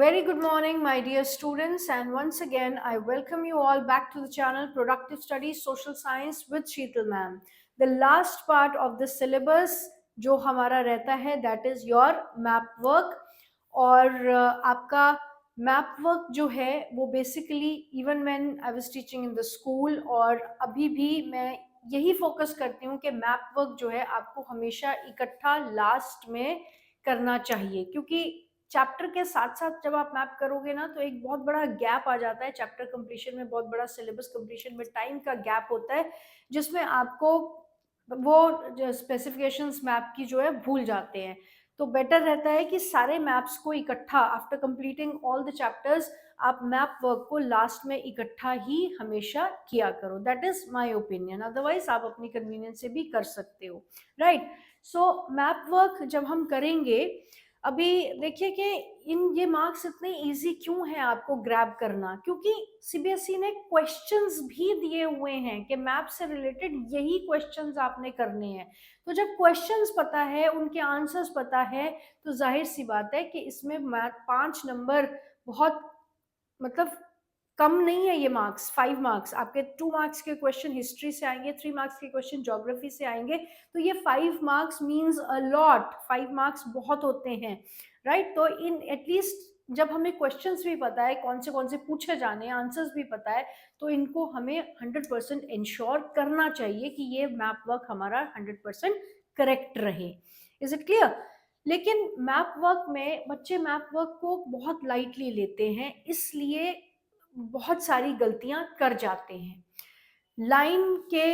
Very good morning, my dear students, and once again, I welcome you all back to the channel Productive Studies Social Science with Sheetal ma'am. The last part of the syllabus जो हमारा रहता है that is your map work और आपका map work जो है वो basically even when I was teaching in the school और अभी भी मैं यही फोकस करती हूँ कि मैप वर्क जो है आपको हमेशा इकट्ठा लास्ट में करना चाहिए, क्योंकि चैप्टर के साथ साथ जब आप मैप करोगे ना तो एक बहुत बड़ा गैप आ जाता है चैप्टर कंप्लीशन में, बहुत बड़ा सिलेबस कंप्लीशन में टाइम का गैप होता है जिसमें आपको वो जो स्पेसिफिकेशंस मैप की जो है भूल जाते हैं। तो बेटर रहता है कि सारे मैप्स को इकट्ठा after completing all the chapters आप मैप वर्क को लास्ट में इकट्ठा ही हमेशा किया करो। That is my opinion, otherwise आप अपनी कन्वीनियंस से भी कर सकते हो, राइट। सो मैप वर्क जब हम करेंगे, अभी देखिए कि ये मार्क्स इतने इजी क्यों हैं आपको ग्रैब करना, क्योंकि सीबीएसई ने क्वेश्चंस भी दिए हुए हैं कि मैप से रिलेटेड यही क्वेश्चंस आपने करने हैं। तो जब क्वेश्चंस पता है, उनके आंसर्स पता है, तो जाहिर सी बात है कि इसमें मैथ 5 नंबर बहुत मतलब कम नहीं है। ये मार्क्स 5 मार्क्स आपके 2 मार्क्स के क्वेश्चन हिस्ट्री से आएंगे, 3 मार्क्स के क्वेश्चन ज्योग्राफी से आएंगे, तो ये 5 marks means a lot. 5 marks बहुत होते हैं, राइट। तो इन एटलीस्ट जब हमें क्वेश्चंस भी पता है कौन से पूछे जाने हैं, आंसर्स भी पता है, तो इनको हमें 100% इंश्योर करना चाहिए कि ये मैप वर्क हमारा 100% करेक्ट रहे। Is it clear? लेकिन मैप वर्क में बच्चे मैप वर्क को बहुत लाइटली लेते हैं, इसलिए बहुत सारी गलतियां कर जाते हैं। लाइन के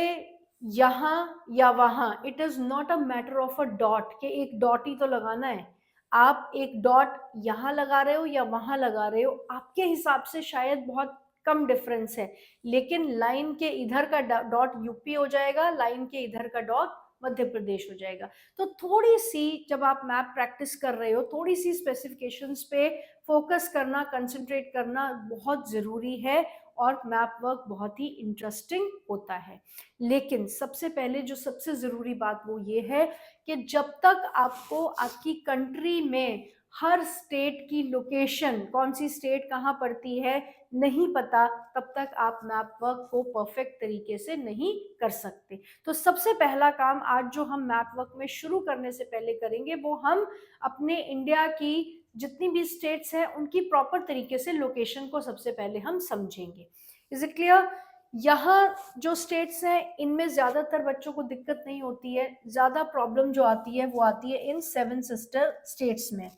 यहाँ या वहां, it is not a matter of a dot कि एक डॉट ही तो लगाना है। आप एक डॉट यहाँ लगा रहे हो या वहां लगा रहे हो, आपके हिसाब से शायद बहुत कम डिफरेंस है, लेकिन लाइन के इधर का डॉट यूपी हो जाएगा, लाइन के इधर का डॉट मध्य प्रदेश हो जाएगा। तो थोड़ी सी जब आप मैप प्रैक्टिस कर रहे हो, थोड़ी सी स्पेसिफिकेशंस पे फोकस करना, कंसंट्रेट करना बहुत ज़रूरी है, और मैप वर्क बहुत ही इंटरेस्टिंग होता है। लेकिन सबसे पहले जो सबसे ज़रूरी बात वो ये है कि जब तक आपको आपकी कंट्री में हर स्टेट की लोकेशन, कौन सी स्टेट कहाँ पड़ती है, नहीं पता, तब तक आप मैप वर्क को परफेक्ट तरीके से नहीं कर सकते। तो सबसे पहला काम आज जो हम मैप वर्क में शुरू करने से पहले करेंगे, वो हम अपने इंडिया की जितनी भी स्टेट्स हैं उनकी प्रॉपर तरीके से लोकेशन को सबसे पहले हम समझेंगे। Is it clear? यहाँ जो स्टेट्स हैं इनमें ज्यादातर बच्चों को दिक्कत नहीं होती है, ज्यादा प्रॉब्लम जो आती है वो आती है इन 7 सिस्टर स्टेट्स में।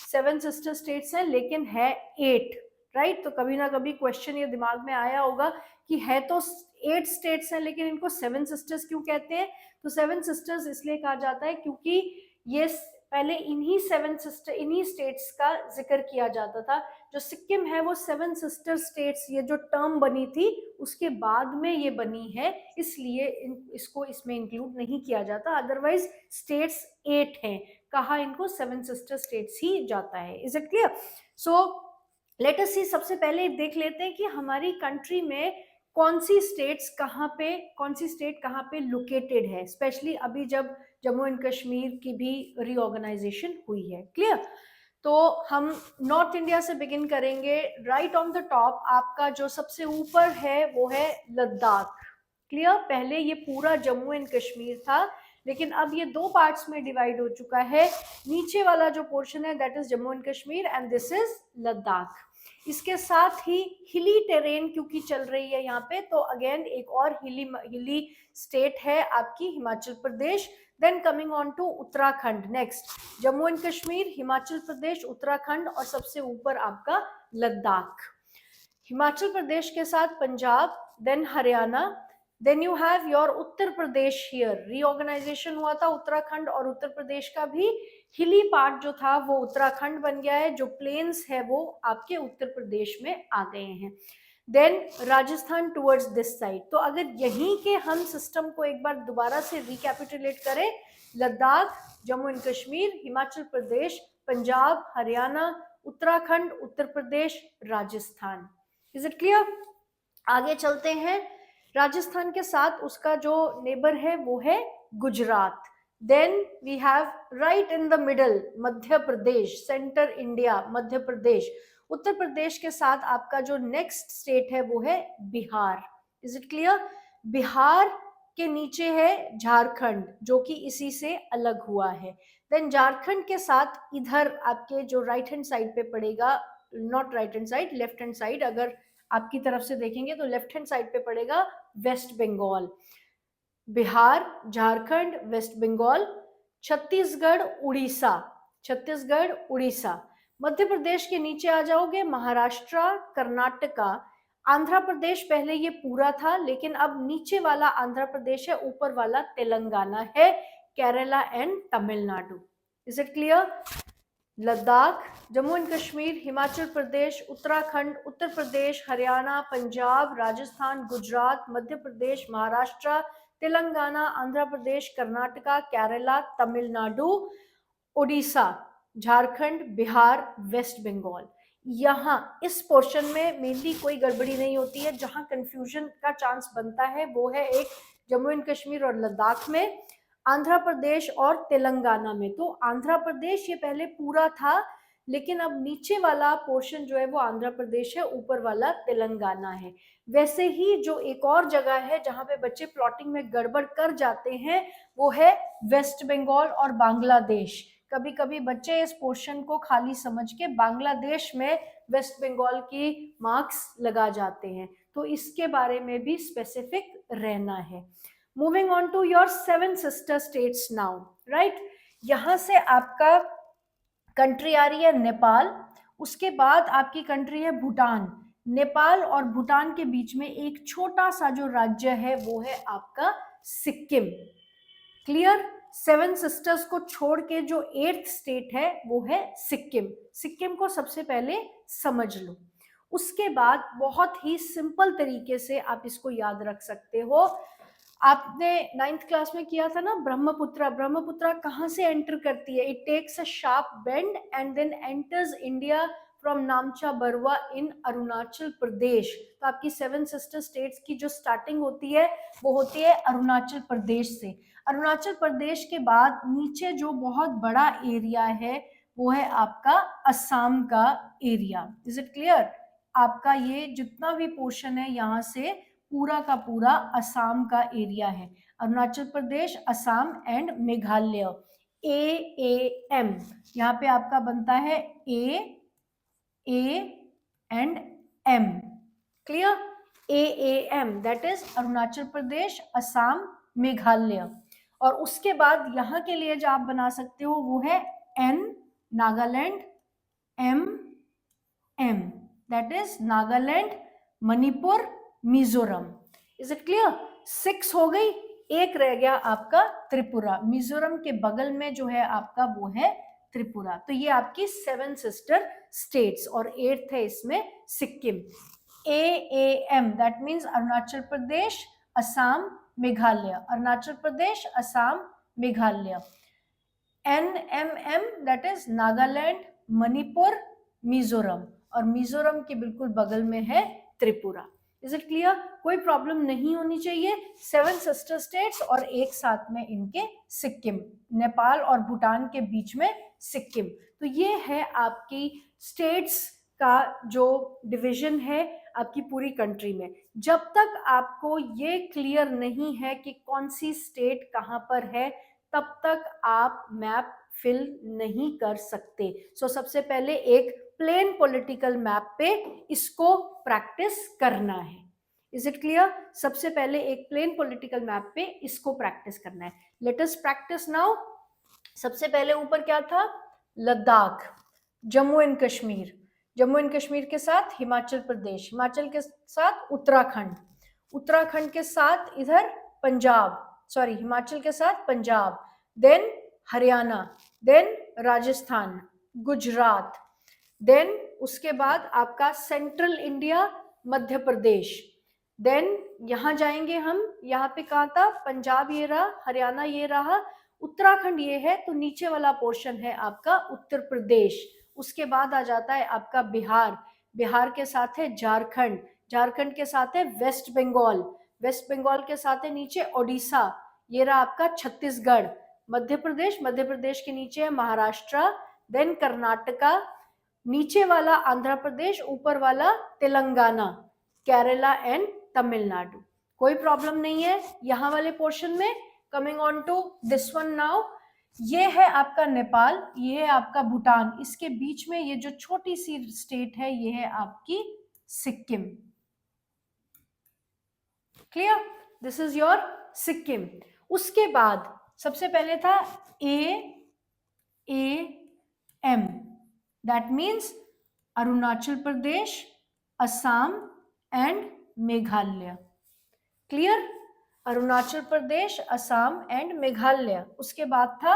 7 सिस्टर स्टेट्स हैं लेकिन है 8, राइट। तो कभी ना कभी क्वेश्चन ये दिमाग में आया होगा कि है तो 8 स्टेट्स हैं लेकिन इनको 7 सिस्टर्स क्यों कहते हैं? तो 7 सिस्टर्स इसलिए कहा जाता है क्योंकि ये पहले इन्हीं स्टेट्स का जिक्र किया जाता था। जो सिक्किम है वो 7 सिस्टर स्टेट्स, ये जो टर्म बनी थी उसके बाद में ये बनी है, इसलिए इसको इसमें इंक्लूड नहीं किया जाता। अदरवाइज स्टेट्स 8 हैं, कहा इनको 7 सिस्टर स्टेट्स ही जाता है। Is it clear? So let us see, सबसे पहले देख लेते हैं कि हमारी कंट्री में कौन सी स्टेट कहाँ पे लोकेटेड है, स्पेशली अभी जब जम्मू एंड कश्मीर की भी रीऑर्गेनाइजेशन हुई है। क्लियर? तो हम नॉर्थ इंडिया से बिगिन करेंगे। राइट ऑन द टॉप आपका जो सबसे ऊपर है वो है लद्दाख। क्लियर? पहले ये पूरा जम्मू एंड कश्मीर था, लेकिन अब ये 2 पार्ट्स में डिवाइड हो चुका है। नीचे वाला जो पोर्शन है that is Jammu and Kashmir and this is Ladakh. इसके साथ ही हिली टेरेन क्योंकि चल रही है यहाँ पे, तो अगेन एक और हिली स्टेट है आपकी Himachal Pradesh. Then coming on to Uttarakhand, next Jammu and Kashmir, Himachal Pradesh, Uttarakhand और सबसे ऊपर आपका लद्दाख। हिमाचल प्रदेश के साथ Punjab, then Haryana, then you have your Uttar Pradesh here. Reorganisation हुआ था उत्तराखंड और उत्तर प्रदेश का भी, हिली पार्ट जो था वो उत्तराखंड बन गया है, जो प्लेन्स है वो आपके उत्तर प्रदेश में आ गए हैं। Then Rajasthan towards this side. तो अगर यहीं के हम सिस्टम को एक बार दोबारा से रिकैपिटुलेट करें, Ladakh, Jammu and Kashmir, Himachal Pradesh, Punjab, Haryana, Uttarakhand, Uttar Pradesh, Rajasthan. Is it clear? आगे चलते हैं। राजस्थान के साथ उसका जो नेबर है वो है Gujarat. Then we have right in the middle Madhya Pradesh, centre India Madhya Pradesh. Uttar Pradesh के साथ आपका जो नेक्स्ट स्टेट है वो है Bihar. Is it clear? Bihar के नीचे है झारखंड, जो कि इसी से अलग हुआ है। देन झारखंड के साथ इधर आपके जो राइट हैंड साइड पे पड़ेगा, not right hand side, left hand side, अगर आपकी तरफ से देखेंगे तो लेफ्ट हैंड साइड पे पड़ेगा वेस्ट बंगाल। बिहार, झारखंड, वेस्ट बंगाल, छत्तीसगढ़, उड़ीसा, छत्तीसगढ़, उड़ीसा। मध्य प्रदेश के नीचे आ जाओगे महाराष्ट्र, कर्नाटका, आंध्र प्रदेश। पहले ये पूरा था, लेकिन अब नीचे वाला आंध्र प्रदेश है, ऊपर वाला तेलंगाना है, Kerala and Tamil Nadu. Is it clear? Ladakh, Jammu and Kashmir, Himachal Pradesh, Uttarakhand, Uttar Pradesh, Haryana, Punjab, Rajasthan, Gujarat, Madhya Pradesh, Maharashtra, Telangana, Andhra Pradesh, Karnataka, Kerala, Tamil Nadu, Orissa, Jharkhand, Bihar, west Bengal. यहाँ इस पोर्शन में मेनली कोई गड़बड़ी नहीं होती है। जहां कंफ्यूजन का चांस बनता है वो है एक जम्मू एंड कश्मीर और लद्दाख में, आंध्र प्रदेश और तेलंगाना में। तो आंध्र प्रदेश ये पहले पूरा था, लेकिन अब नीचे वाला पोर्शन जो है वो आंध्र प्रदेश है, ऊपर वाला तेलंगाना है। वैसे ही जो एक और जगह है जहां पे बच्चे प्लॉटिंग में गड़बड़ कर जाते हैं वो है वेस्ट बंगाल और बांग्लादेश। कभी कभी बच्चे इस पोर्शन को खाली समझ के बांग्लादेश में वेस्ट बंगाल की मार्क्स लगा जाते हैं, तो इसके बारे में भी स्पेसिफिक रहना है। Moving on to your 7 sister states now, right. यहां से आपका कंट्री आ रही है नेपाल, उसके बाद आपकी कंट्री है भूटान। नेपाल और भूटान के बीच में एक छोटा सा जो राज्य है वो है आपका सिक्किम। क्लियर? 7 सिस्टर्स को छोड़ के जो 8th स्टेट है वो है सिक्किम। सिक्किम को सबसे पहले समझ लो, उसके बाद बहुत ही सिंपल तरीके से आप इसको याद रख सकते हो। आपने 9th क्लास में किया था ना ब्रह्मपुत्रा। ब्रह्मपुत्रा कहाँ से एंटर करती है? It takes a sharp bend and then enters India from Namcha Barwa in Arunachal Pradesh. तो आपकी 7 सिस्टर स्टेट्स की जो स्टार्टिंग होती है वो होती है अरुणाचल प्रदेश से। अरुणाचल प्रदेश के बाद नीचे जो बहुत बड़ा एरिया है वो है आपका असम का एरिया। Is it clear? आपका ये जितना भी पोर्शन है यहाँ से पूरा का पूरा असम का एरिया है। अरुणाचल प्रदेश, असम एंड मेघालय। AAM यहाँ पे आपका बनता है A and M। Clear? AAM that is Arunachal Pradesh, Assam, Meghalaya. और उसके बाद यहाँ के लिए जो आप बना सकते हो वो है N Nagaland, M that is Nagaland, Manipur, Mizoram. Is it clear? 6 हो गई, एक रह गया आपका त्रिपुरा। मिजोरम के बगल में जो है आपका वो है त्रिपुरा। तो ये आपकी 7 सिस्टर स्टेट्स, और 8th है इसमें Sikkim. AAM that means Arunachal Pradesh, Assam, Meghalaya. Arunachal Pradesh, Assam, Meghalaya. NMM that is Nagaland, Manipur, Mizoram, और मिजोरम के बिल्कुल बगल में है त्रिपुरा। Is it clear? कोई प्रॉब्लम नहीं होनी चाहिए। 7 सिस्टर स्टेट्स और एक साथ में इनके सिक्किम, नेपाल और भूटान के बीच में सिक्किम। तो ये है आपकी स्टेट्स का जो डिवीजन है आपकी पूरी कंट्री में। जब तक आपको ये क्लियर नहीं है कि कौन सी स्टेट कहाँ पर है, तब तक आप मैप फिल नहीं कर सकते। सो सबसे पहले एक प्लेन पॉलिटिकल मैप पे इसको प्रैक्टिस करना है। Is it clear? सबसे पहले एक प्लेन पॉलिटिकल मैप पे इसको प्रैक्टिस करना है। लेट अस प्रैक्टिस नाउ। सबसे पहले ऊपर क्या था? लद्दाख, जम्मू एंड कश्मीर, जम्मू एंड कश्मीर के साथ हिमाचल प्रदेश, हिमाचल के साथ उत्तराखंड, उत्तराखंड के साथ इधर पंजाब, सॉरी हिमाचल के साथ Punjab, then Haryana, then Rajasthan, Gujarat, then उसके बाद आपका central India, Madhya Pradesh. Then यहां जाएंगे हम, यहाँ पे कहा था पंजाब ये रहा, हरियाणा ये रहा, उत्तराखंड ये है, तो नीचे वाला पोर्शन है आपका उत्तर प्रदेश। उसके बाद आ जाता है आपका बिहार, बिहार के साथ है झारखंड, झारखंड के साथ है वेस्ट बंगाल, वेस्ट बंगाल के साथ है नीचे ओडिशा, ये रहा आपका छत्तीसगढ़, मध्य प्रदेश, मध्य प्रदेश के नीचे है महाराष्ट्र, देन कर्नाटका, नीचे वाला आंध्र प्रदेश, ऊपर वाला तेलंगाना, केरला एंड तमिलनाडु। कोई प्रॉब्लम नहीं है यहाँ वाले पोर्शन में। Coming on to this one now, ये है आपका नेपाल, ये है आपका भूटान, इसके बीच में ये जो छोटी सी स्टेट है ये है आपकी Sikkim. Clear? This is your Sikkim. उसके बाद सबसे पहले था AAM, that means Arunachal Pradesh, Assam and Meghalaya. Clear? Arunachal Pradesh, Assam and Meghalaya. उसके बाद था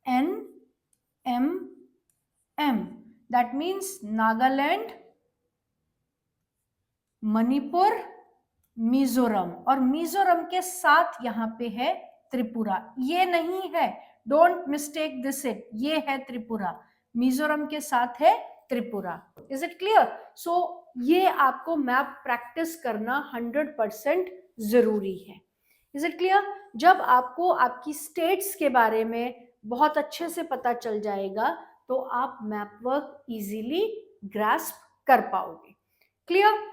NMM, that means Nagaland, Manipur, Mizoram, और मिजोरम के साथ यहां पे है त्रिपुरा। ये नहीं है, डोंट मिस्टेक दिस इट, ये है त्रिपुरा, मिजोरम के साथ है Tripura. Is it clear? So ये आपको मैप प्रैक्टिस करना 100% जरूरी है। Is it clear? जब आपको आपकी स्टेट्स के बारे में बहुत अच्छे से पता चल जाएगा तो आप मैप वर्क इजीली ग्रास्प कर पाओगे। क्लियर?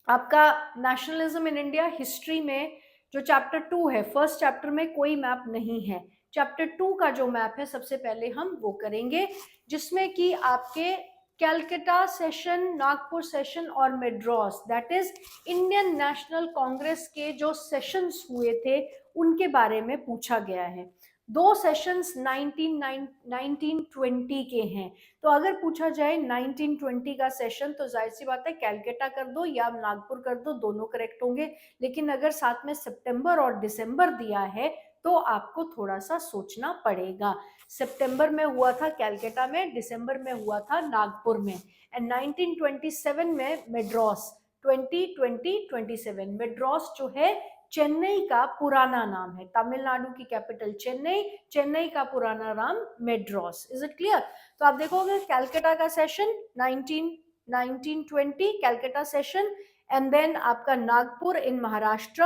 आपका नेशनलिज्म इन इंडिया हिस्ट्री में जो चैप्टर 2 है, फर्स्ट चैप्टर में कोई मैप नहीं है। चैप्टर 2 का जो मैप है सबसे पहले हम वो करेंगे, जिसमें कि आपके कैलकाटा सेशन, नागपुर सेशन और Madras, that is Indian national Congress के जो सेशंस हुए थे उनके बारे में पूछा गया है। दो सेशंस 1920 के हैं, तो अगर पूछा जाए 1920 का सेशन तो जाहिर सी बात है कैलकाटा कर दो या नागपुर कर दो, दोनों करेक्ट होंगे। लेकिन अगर साथ में सितंबर और दिसंबर दिया है तो आपको थोड़ा सा सोचना पड़ेगा। सितंबर में हुआ था कैलकाटा में, दिसंबर में हुआ था नागपुर में, एंड 1927 में मेड्रॉस, 2027 मेड्रॉस जो है चेन्नई का पुराना नाम है। तमिलनाडु की कैपिटल चेन्नई, चेन्नई का पुराना नाम मेड्रॉस। Is it clear? तो आप देखोगे कैलकाटा का session 1920 Calcutta session, and then आपका Nagpur in Maharashtra,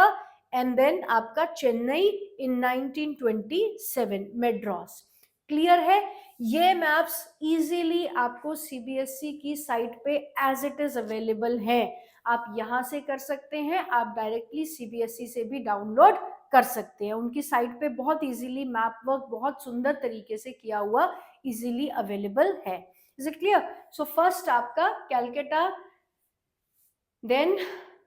and then आपका चेन्नई इन 1927 मेड्रॉस। क्लियर है? ये मैप्स इजीली आपको सीबीएसई की साइट पे एज इट इज अवेलेबल है, आप यहां से कर सकते हैं, आप डायरेक्टली सीबीएसई से भी डाउनलोड कर सकते हैं। उनकी साइट पे बहुत इजीली मैप वर्क बहुत सुंदर तरीके से किया हुआ इजीली अवेलेबल है। Is it clear? So first आपका Calcutta, then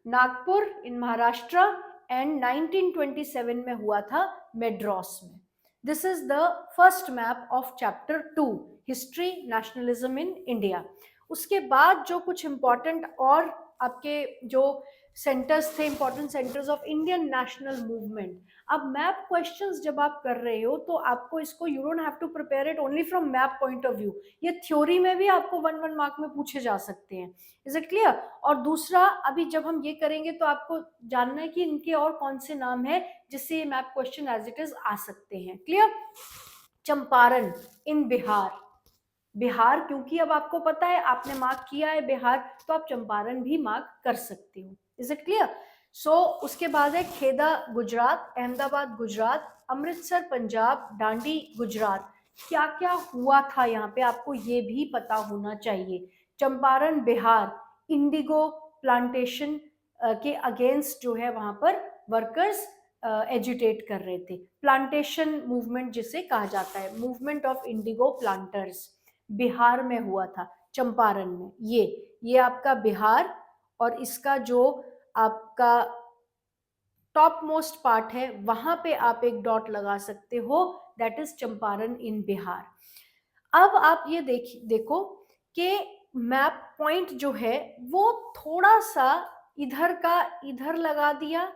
Nagpur in Maharashtra, and 1927 में हुआ था मेड्रॉस में। This is the first map of chapter 2 history nationalism in India. उसके बाद जो कुछ इंपॉर्टेंट और आपके जो सेंटर्स थे, important centres of Indian national movement. अब मैप क्वेश्चंस जब आप कर रहे हो तो आपको इसको, you don't have to prepare it only from map point of view, ये थ्योरी में भी आपको 1 मार्क में पूछे जा सकते हैं। Is it clear? और दूसरा, अभी जब हम ये करेंगे तो आपको जानना है कि इनके और कौन से नाम है जिससे ये map question as it is आ सकते हैं। क्लियर? चंपारण इन बिहार, बिहार क्योंकि अब आपको पता है, आपने मार्क किया है बिहार, तो आप चंपारण भी मार्क कर सकते हो। Is it clear? सो उसके बाद है खेदा गुजरात, अहमदाबाद गुजरात, अमृतसर पंजाब, डांडी गुजरात। क्या क्या हुआ था यहाँ पे आपको ये भी पता होना चाहिए। चंपारण बिहार, इंडिगो प्लांटेशन के अगेंस्ट जो है वहां पर वर्कर्स एजुटेट कर रहे थे। प्लांटेशन मूवमेंट जिसे कहा जाता है, movement of Indigo planters, Bihar में हुआ था, चंपारण में। ये आपका बिहार, और इसका जो आपका टॉप मोस्ट पार्ट है वहां पे आप एक डॉट लगा सकते हो, that is Champaran in Bihar. अब आप ये देखो कि मैप पॉइंट जो है वो थोड़ा सा इधर का इधर लगा दिया,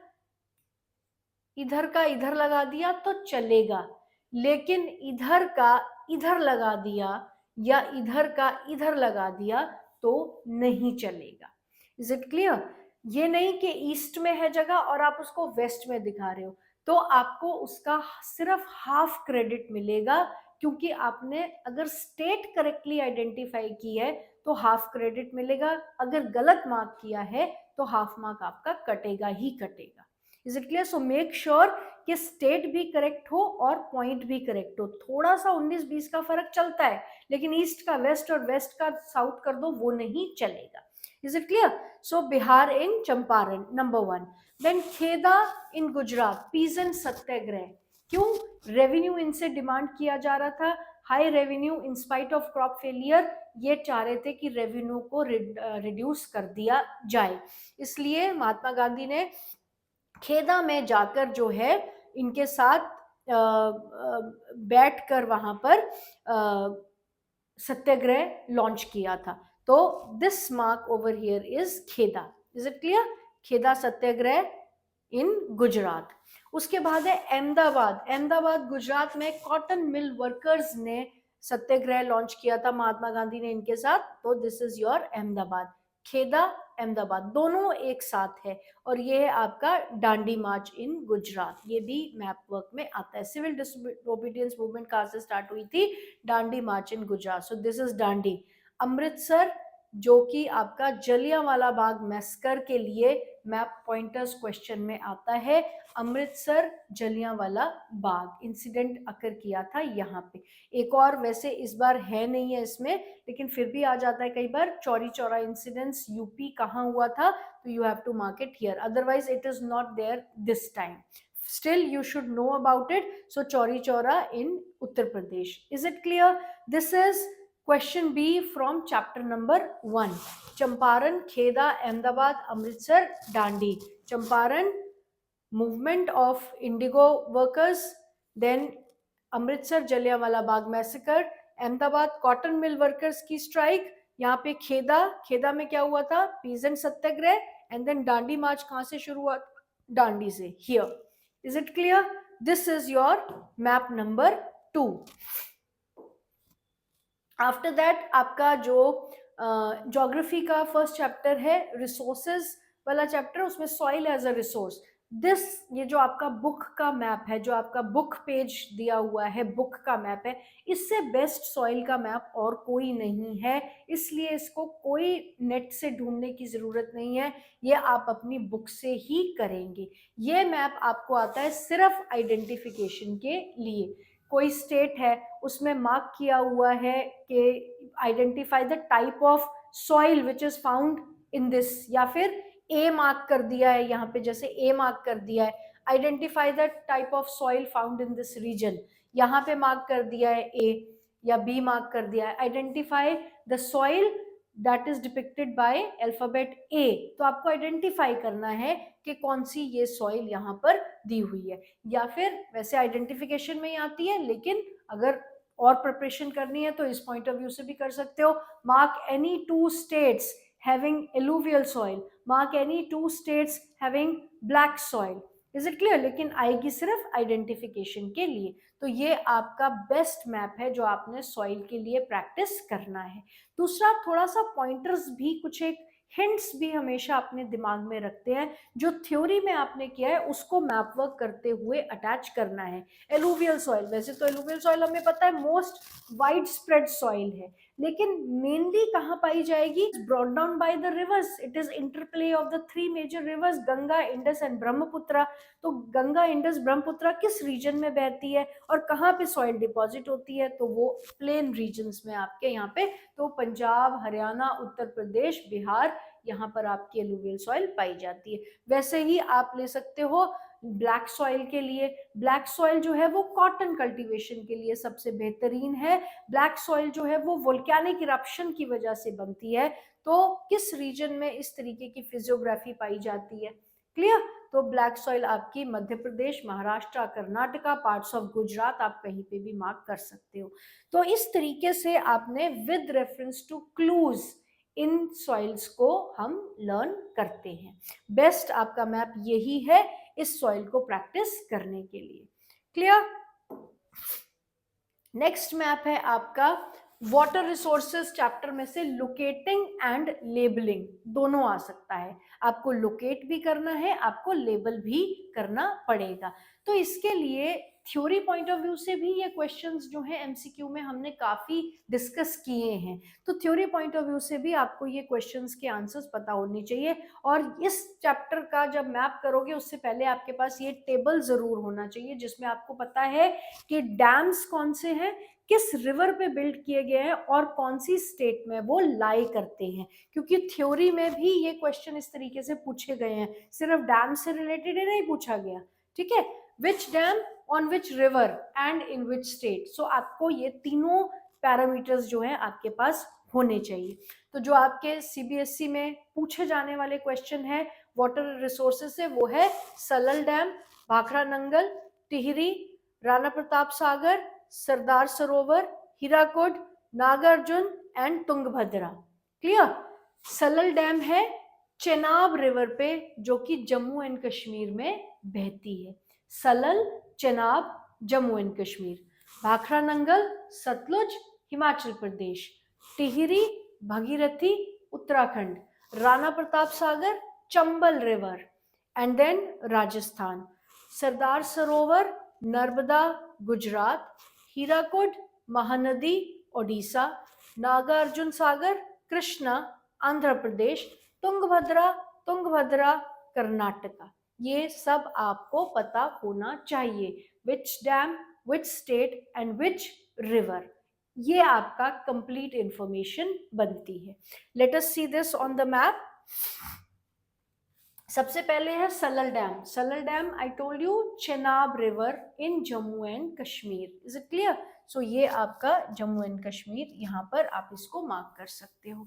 इधर का इधर लगा दिया तो चलेगा, लेकिन इधर का इधर लगा दिया या इधर का इधर लगा दिया तो नहीं चलेगा। Is it clear? ये नहीं कि ईस्ट में है जगह और आप उसको वेस्ट में दिखा रहे हो, तो आपको उसका सिर्फ हाफ क्रेडिट मिलेगा, क्योंकि आपने अगर स्टेट करेक्टली आइडेंटिफाई की है तो हाफ क्रेडिट मिलेगा, अगर गलत मार्क किया है तो हाफ मार्क आपका कटेगा ही कटेगा। Is it clear? So make sure कि स्टेट भी करेक्ट हो और पॉइंट भी करेक्ट हो। थोड़ा सा 19-20 का फर्क चलता है, लेकिन ईस्ट का वेस्ट और वेस्ट का साउथ कर दो वो नहीं चलेगा। Is it clear? So Bihar in Champaran, number 1। Then Kheda in Gujarat, peasant Satyagraha. क्यों? रेवेन्यू इनसे डिमांड किया जा रहा था, high revenue in spite of crop failure. ये चाह रहे थे कि रेवेन्यू को रिड्यूस कर दिया जाए, इसलिए महात्मा गांधी ने खेदा में जाकर जो है इनके साथ बैठकर वहां पर सत्याग्रह लॉन्च किया था। तो this mark over here is Kheda. Is it clear? Kheda Satyagraha in Gujarat. उसके बाद है अहमदाबाद। अहमदाबाद गुजरात में कॉटन मिल वर्कर्स ने सत्याग्रह लॉन्च किया था महात्मा गांधी ने इनके साथ। तो this is your Ahmedabad. Kheda Ahmedabad दोनों एक साथ है। और ये है आपका डांडी मार्च इन गुजरात, ये भी मैप वर्क में आता है। सिविल डिसोबीडियंस मूवमेंट कहां से स्टार्ट हुई थी? डांडी मार्च इन गुजरात। सो दिस इज डांडी। अमृतसर, जो कि आपका जलियांवाला बाग मैस्कर के लिए मैप पॉइंटर्स क्वेश्चन में आता है। अमृतसर जलियांवाला बाग इंसिडेंट अकर किया था यहाँ पे। एक और वैसे इस बार है नहीं है इसमें, लेकिन फिर भी आ जाता है कई बार, चौरी चौरा इंसिडेंट्स यूपी कहाँ हुआ था, तो you have to mark it here, otherwise it is not there this time. Still you should know about it. So Chauri Chaura in Uttar Pradesh. Is it clear? This is question B from chapter number 1. Champaran, Kheda, Ahmedabad, Amritsar, Dandi. Champaran, movement of indigo workers. Then Amritsar, Jallianwala Bagh massacre. Ahmedabad, cotton mill workers की strike. यहाँ पे खेदा, खेदा में क्या हुआ था? Peasant Satyagraha. And then डांडी मार्च कहाँ से शुरू हुआ? डांडी से। Here. Is it clear? This is your map number 2. After that आपका जो ज्योग्राफी का फर्स्ट चैप्टर है, रिसोर्सेज वाला चैप्टर, उसमें soil as a resource. This, ये जो आपका बुक का मैप है, जो आपका बुक पेज दिया हुआ है, बुक का मैप है, इससे बेस्ट सॉइल का मैप और कोई नहीं है, इसलिए इसको कोई नेट से ढूंढने की जरूरत नहीं है, ये आप अपनी बुक से ही करेंगे। ये मैप आपको आता है सिर्फ आइडेंटिफिकेशन के लिए। कोई स्टेट है, उसमें मार्क किया हुआ है कि identify the type of soil which is found in this, या फिर ए मार्क कर दिया है यहाँ पे, जैसे ए मार्क कर दिया है, identify the type of soil found in this region, यहाँ पे मार्क कर दिया है ए, या बी मार्क कर दिया है, identify the soil that is depicted bye alphabet ए। तो आपको आइडेंटिफाई करना है कि कौन सी ये सॉइल यहाँ पर दी हुई है, या फिर वैसे आइडेंटिफिकेशन में ही आती है, लेकिन अगर और प्रिपरेशन करनी है तो इस पॉइंट ऑफ व्यू से भी कर सकते हो। Mark any 2 states having alluvial soil, mark any 2 states having black soil. Is it clear? लेकिन आएगी सिर्फ आइडेंटिफिकेशन के लिए। तो ये आपका बेस्ट मैप है जो आपने सॉइल के लिए प्रैक्टिस करना है। दूसरा, थोड़ा सा पॉइंटर्स भी, कुछ एक हिंट्स भी हमेशा अपने दिमाग में रखते हैं, जो थ्योरी में आपने किया है उसको मैप वर्क करते हुए अटैच करना है। एलुवियल सॉइल, वैसे तो एलुवियल सॉइल हमें पता है मोस्ट वाइड स्प्रेड सॉइल है, लेकिन मेनली कहाँ पाई जाएगी? Brought down by the rivers, it is interplay of the 3 major rivers, Ganga, Indus and Brahmaputra. तो गंगा, इंडस, ब्रह्मपुत्र किस रीजन में बहती है और कहाँ पे सॉइल डिपॉजिट होती है? तो वो प्लेन रीजन्स में आपके यहाँ पे, तो पंजाब, हरियाणा, उत्तर प्रदेश, बिहार, यहाँ पर आपकी एलुवियल सॉइल पाई जाती है। वैसे ही आप ले सकते हो ब्लैक सॉइल के लिए। ब्लैक सॉइल जो है वो कॉटन कल्टीवेशन के लिए सबसे बेहतरीन है। ब्लैक सॉइल जो है वो वोल्केनिक इरप्शन की वजह से बनती है। तो किस रीजन में इस तरीके की फिजियोग्राफी पाई जाती है? क्लियर? तो ब्लैक सॉइल आपकी मध्य प्रदेश, महाराष्ट्र, कर्नाटका, पार्ट्स ऑफ गुजरात, आप कहीं पे भी मार्क कर सकते हो। तो इस तरीके से आपने with reference to clues in soils को हम लर्न करते हैं। बेस्ट आपका मैप यही है इस सॉइल को प्रैक्टिस करने के लिए। क्लियर? नेक्स्ट मैप है आपका वाटर रिसोर्सेज चैप्टर में से लोकेटिंग एंड लेबलिंग, दोनों आ सकता है। आपको लोकेट भी करना है, आपको लेबल भी करना पड़ेगा। तो इसके लिए थ्योरी पॉइंट ऑफ व्यू से भी ये क्वेश्चंस जो है एमसीक्यू में हमने काफी डिस्कस किए हैं, तो थ्योरी पॉइंट ऑफ व्यू से भी आपको ये क्वेश्चंस के आंसर्स पता होने चाहिए। और इस चैप्टर का जब मैप करोगे उससे पहले आपके पास ये टेबल जरूर होना चाहिए जिसमें आपको पता है कि डैम्स कौन से हैं, किस रिवर पे बिल्ड किए गए हैं और कौन सी स्टेट में वो लाई करते हैं, क्योंकि थ्योरी में भी ये क्वेश्चन इस तरीके से पूछे गए हैं, सिर्फ डैम से रिलेटेड ही नहीं पूछा गया। ठीक है, which dam on which river and in which state, so आपको ये तीनों पैरामीटर्स जो है आपके पास होने चाहिए। तो जो आपके सीबीएसई में पूछे जाने वाले क्वेश्चन है वाटर रिसोर्सेज से वो है Salal dam, Bhakra Nangal, Tehri, Rana Pratap Sagar, Sardar Sarovar, Hirakud, Nagarjuna and Tungabhadra. Clear? Salal dam है चेनाब रिवर पे जो कि जम्मू एंड कश्मीर में बहती है। Salal, Chenab, Jammu and Kashmir. Bhakra Nangal, Sutlej, Himachal Pradesh. Tehri, Bhagirathi, Uttarakhand. Rana Pratap Sagar, Chambal river and then Rajasthan. Sardar Sarovar, Narmada, Gujarat. Hirakud, Mahanadi, Odisha. Nagarjuna Sagar, Krishna, Andhra Pradesh. Tungabhadra, Karnataka. ये सब आपको पता होना चाहिए, which dam, which state and which river. ये आपका कंप्लीट इंफॉर्मेशन बनती है। Let us see this on the map. सबसे पहले है Salal dam. Salal dam I told you Chenab river in Jammu and Kashmir. Is it clear? So ये आपका जम्मू एंड कश्मीर, यहाँ पर आप इसको मार्क कर सकते हो।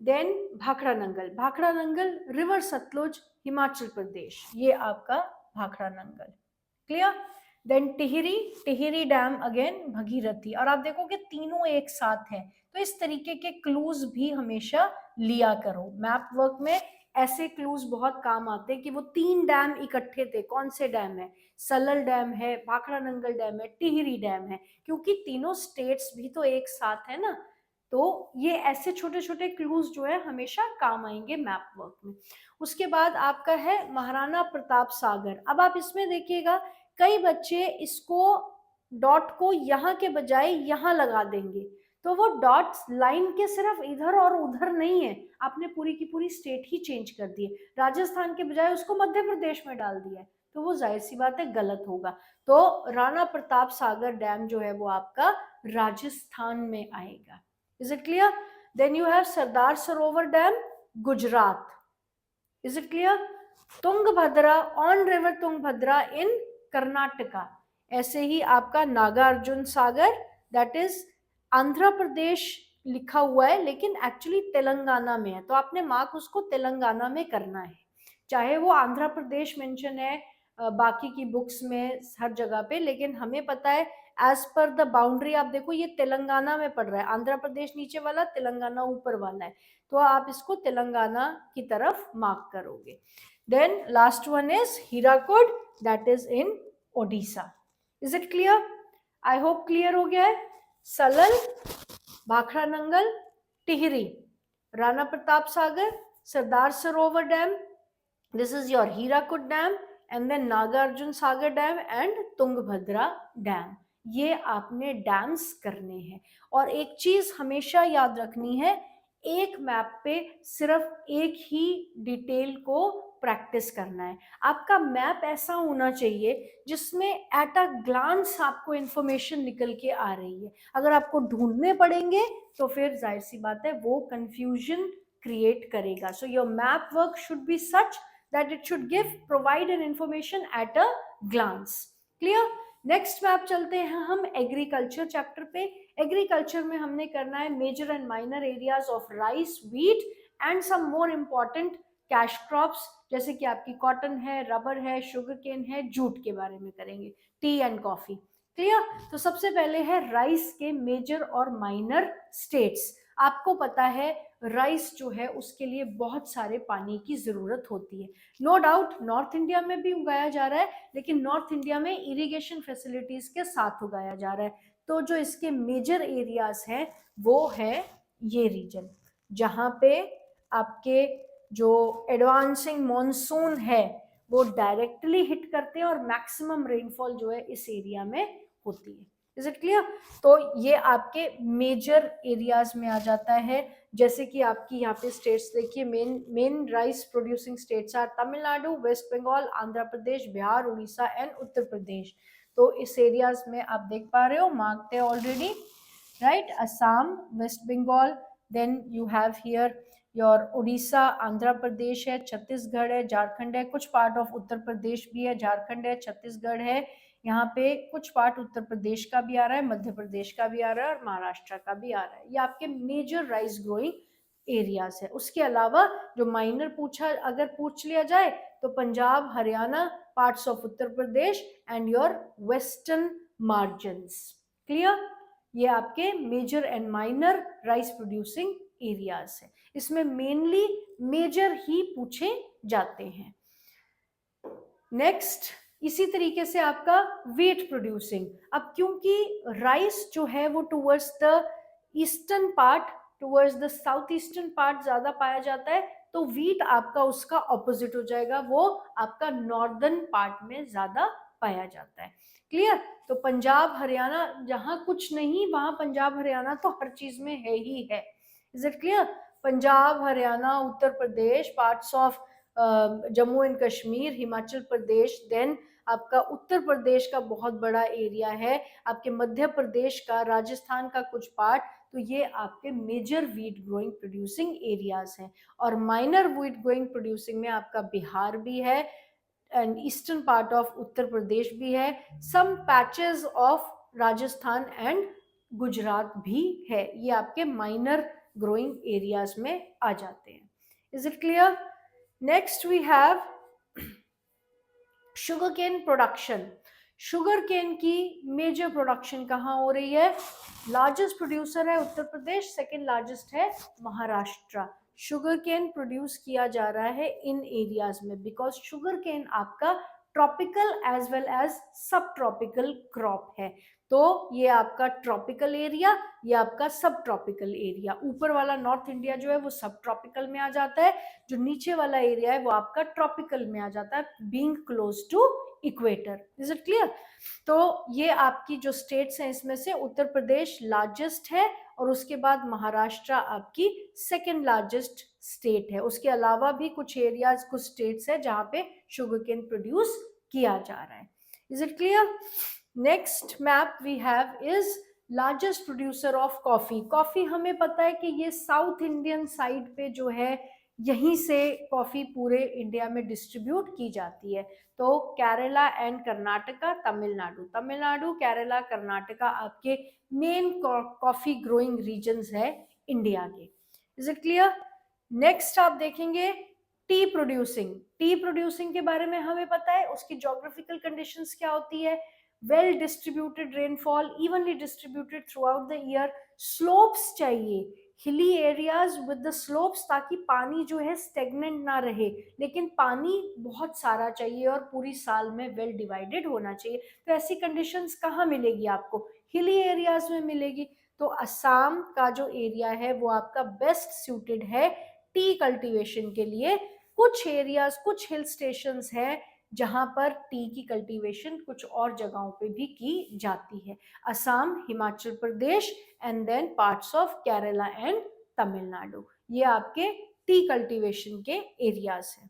देन भाखड़ा नंगल। भाखड़ा नंगल रिवर सतलुज, हिमाचल प्रदेश, ये आपका Bhakra Nangal. Clear? Then Tehri, Tehri dam again Bhagirathi. और आप देखो कि तीनों एक साथ है, तो इस तरीके के क्लूज भी हमेशा लिया करो। मैप वर्क में ऐसे क्लूज बहुत काम आते हैं कि वो तीन डैम इकट्ठे थे, कौन से डैम है, सलल डैम है, भाखड़ा नंगल डैम है, टिहरी डैम है, क्योंकि तीनों स्टेट्स भी तो एक साथ है ना। तो ये ऐसे छोटे छोटे क्लूज जो है हमेशा काम आएंगे मैप वर्क में। उसके बाद आपका है महाराणा प्रताप सागर। अब आप इसमें देखिएगा कई बच्चे इसको डॉट को यहाँ के बजाय यहाँ लगा देंगे, तो वो डॉट्स लाइन के सिर्फ इधर और उधर नहीं है, आपने पूरी की पूरी स्टेट ही चेंज कर दी है। राजस्थान के बजाय उसको मध्य प्रदेश में डाल दिया है, तो वो जाहिर सी बात है गलत होगा। तो राणा प्रताप सागर डैम जो है वो आपका राजस्थान में आएगा। Is it clear? Then you have Sardar Sarovar dam, Gujarat. Is it clear? Tungabhadra, on river Tungabhadra in Karnataka. ऐसे ही आपका नागार्जुन सागर, दैट इज आंध्र प्रदेश लिखा हुआ है लेकिन एक्चुअली तेलंगाना में है, तो आपने मार्क उसको तेलंगाना में करना है, चाहे वो आंध्र प्रदेश मेंशन है बाकी की बुक्स में हर जगह पे, लेकिन हमें पता है एज पर द बाउंड्री। आप देखो ये तेलंगाना में पड़ रहा है, आंध्र प्रदेश नीचे वाला, तेलंगाना ऊपर वाला है, तो आप इसको तेलंगाना की तरफ मार्क करोगे। Then last one is Hirakud, that is in Odisha. Is it clear? I hope clear हो गया है। Salal, Bhakra Nangal, Tehri, Rana Pratap Sagar, Sardar Sarovar dam, this is your Hirakud dam, and then Nagarjuna Sagar dam and Tungabhadra dam. ये आपने डैम्स करने हैं। और एक चीज हमेशा याद रखनी है, एक मैप पे सिर्फ एक ही डिटेल को प्रैक्टिस करना है। आपका मैप ऐसा होना चाहिए जिसमें एट अ ग्लांस आपको इंफॉर्मेशन निकल के आ रही है। अगर आपको ढूंढने पड़ेंगे तो फिर जाहिर सी बात है वो कंफ्यूजन क्रिएट करेगा। So your map work should be such that it should provide an information at a glance. Clear? Next map चलते हैं हम एग्रीकल्चर चैप्टर पे। एग्रीकल्चर में हमने करना है major and minor areas of rice, wheat and some more important cash crops, जैसे कि आपकी कॉटन है, रबर है, शुगर केन है, जूट के बारे में करेंगे, टी एंड कॉफी। क्लियर? तो सबसे पहले है राइस के मेजर और माइनर स्टेट्स। आपको पता है राइस जो है उसके लिए बहुत सारे पानी की जरूरत होती है। नो डाउट नॉर्थ इंडिया में भी उगाया जा रहा है, लेकिन नॉर्थ इंडिया में इरिगेशन फैसिलिटीज के साथ उगाया जा रहा है। तो जो इसके मेजर एरियाज हैं वो है ये रीजन, जहाँ पे आपके जो एडवांसिंग मॉनसून है वो डायरेक्टली हिट करते हैं और मैक्सिमम रेनफॉल जो है इस एरिया में होती है। Is it clear? तो ये आपके मेजर एरियाज में आ जाता है। जैसे कि आपकी यहाँ पे स्टेट्स देखिए, main rice producing states are Tamil Nadu, West Bengal, Andhra Pradesh, Bihar, Orissa and Uttar Pradesh. तो इस एरियाज में आप देख पा रहे हो, मार्क्ड है already, right? Assam, West Bengal, then you have here your Orissa, Andhra Pradesh है, छत्तीसगढ़ है, झारखंड है, कुछ पार्ट ऑफ उत्तर प्रदेश भी है, झारखंड है, छत्तीसगढ़ है, यहाँ पे कुछ पार्ट उत्तर प्रदेश का भी आ रहा है, मध्य प्रदेश का भी आ रहा है और महाराष्ट्र का भी आ रहा है। ये आपके मेजर राइस ग्रोइंग एरियाज है। उसके अलावा जो माइनर अगर पूछ लिया जाए तो Punjab, Haryana, parts of Uttar Pradesh and your western margins. Clear? ये आपके major and minor rice producing areas है। इसमें मेनली मेजर ही पूछे जाते हैं। नेक्स्ट, इसी तरीके से आपका वीट प्रोड्यूसिंग। अब क्योंकि राइस जो है वो towards the eastern part, towards the south eastern part ज्यादा पाया जाता है, तो वीट आपका उसका ऑपोजिट हो जाएगा, वो आपका नॉर्दर्न पार्ट में ज्यादा पाया जाता है। क्लियर? तो पंजाब हरियाणा जहां कुछ नहीं वहां पंजाब हरियाणा तो हर चीज में है ही है। Is it clear? Punjab, Haryana, Uttar Pradesh, parts of Jammu and Kashmir, Himachal Pradesh, then आपका उत्तर प्रदेश का बहुत बड़ा एरिया है, आपके मध्य प्रदेश का, राजस्थान का कुछ पार्ट, तो ये आपके major wheat growing producing areas हैं। और माइनर वीट ग्रोइंग प्रोड्यूसिंग में आपका बिहार भी है and eastern part of Uttar Pradesh भी है, some patches of Rajasthan and Gujarat भी है। ये आपके माइनर ग्रोइंग एरियाज में आ जाते हैं। Is it clear? Next we have sugar cane production. Sugar cane की मेजर प्रोडक्शन कहाँ हो रही है? लार्जेस्ट प्रोड्यूसर है उत्तर प्रदेश, सेकेंड लार्जेस्ट है महाराष्ट्र। शुगर केन प्रोड्यूस किया जा रहा है इन एरियाज में बिकॉज शुगर केन आपका ट्रॉपिकल एज वेल एज सब ट्रॉपिकल क्रॉप है। तो ये आपका ट्रॉपिकल एरिया, ये आपका सब ट्रॉपिकल एरिया। ऊपर वाला नॉर्थ इंडिया जो है वो सब ट्रॉपिकल में आ जाता है, जो नीचे वाला एरिया है वो आपका ट्रॉपिकल में आ जाता है, being close to equator. Is it clear? तो ये आपकी जो स्टेट्स हैं इसमें से उत्तर प्रदेश लार्जेस्ट है और उसके बाद महाराष्ट्र आपकी सेकेंड लार्जेस्ट स्टेट है। उसके अलावा भी कुछ एरियाज, कुछ स्टेट्स है जहां पे शुगर केन प्रोड्यूस किया जा रहा है। Is it clear? Next map we have is largest producer of coffee. Coffee हमें पता है कि ये साउथ इंडियन साइड पे जो है यहीं से कॉफी पूरे इंडिया में डिस्ट्रीब्यूट की जाती है। तो केरला एंड कर्नाटका, तमिलनाडु, केरला, कर्नाटका आपके मेन कॉफी ग्रोइंग रीजन्स है इंडिया के। Is it clear? नेक्स्ट आप देखेंगे टी प्रोड्यूसिंग। टी प्रोड्यूसिंग के बारे में हमें पता है उसकी ज्योग्राफिकल कंडीशंस क्या होती है? Well distributed rainfall, evenly distributed through out the year, slopes चाहिए, hilly areas with the slopes, ताकि पानी जो है स्टेगनेंट ना रहे, लेकिन पानी बहुत सारा चाहिए और पूरी साल में वेल डिवाइडेड होना चाहिए। तो ऐसी कंडीशंस कहाँ मिलेगी आपको? हिली एरियाज में मिलेगी। तो असम का जो एरिया है वो आपका बेस्ट सूटेड है टी कल्टीवेशन के लिए। कुछ एरियाज, कुछ हिल स्टेशंस हैं जहां पर टी की कल्टीवेशन कुछ और जगहों पे भी की जाती है, Assam, Himachal Pradesh and then parts of Kerala and Tamil Nadu. ये आपके टी कल्टीवेशन के एरियाज हैं।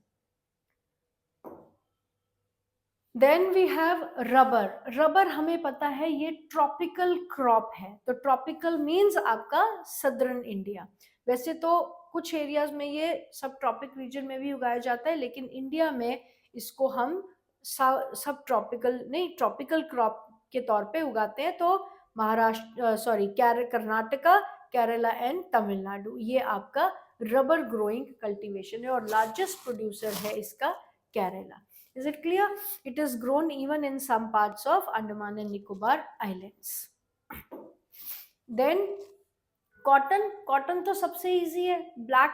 Then we have rubber. Rubber हमें पता है ये ट्रॉपिकल क्रॉप है, तो ट्रॉपिकल मींस आपका सदर्न इंडिया। वैसे तो कुछ एरियाज में ये सब ट्रॉपिक रीजन में भी उगाया जाता है, लेकिन इंडिया में इसको हम सब ट्रॉपिकल नहीं, ट्रॉपिकल क्रॉप के तौर पे उगाते हैं। तो कर्नाटका, केरला एंड तमिलनाडु, ये आपका रबर ग्रोइंग कल्टीवेशन है और लार्जेस्ट प्रोड्यूसर है इसका Kerala. Is it clear? It is grown even in some parts of Andaman and Nicobar Islands. Then cotton तो सबसे इजी है। ब्लैक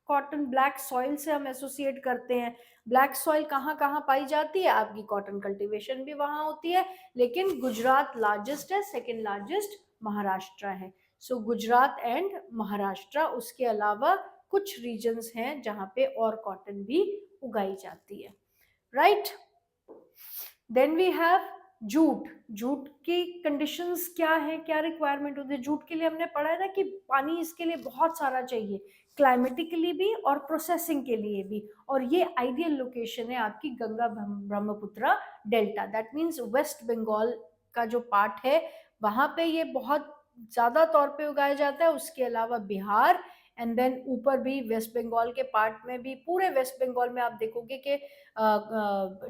कॉटन, ब्लैक सॉइल से हम एसोसिएट करते हैं। ब्लैक सॉइल कहाँ कहाँ पाई जाती है? आपकी कॉटन कल्टीवेशन भी वहां होती है, लेकिन गुजरात लार्जेस्ट है, सेकेंड लार्जेस्ट महाराष्ट्र है। सो गुजरात एंड महाराष्ट्र, उसके अलावा कुछ रीजन्स हैं जहाँ पे और कॉटन भी उगाई जाती है। Right. Then we have jute. Jute की कंडीशंस क्या है, क्या रिक्वायरमेंट होती है जूट के लिए? हमने पढ़ा है ना कि पानी इसके लिए बहुत सारा चाहिए, क्लाइमेटिकली भी और प्रोसेसिंग के लिए भी। और ये आइडियल लोकेशन है आपकी Ganga Brahmaputra delta, that means West Bengal का जो पार्ट है वहां पे ये बहुत ज्यादा तौर पे उगाया जाता है। उसके अलावा बिहार एंड देन ऊपर भी वेस्ट बंगाल के पार्ट में भी, पूरे वेस्ट बंगाल में आप देखोगे कि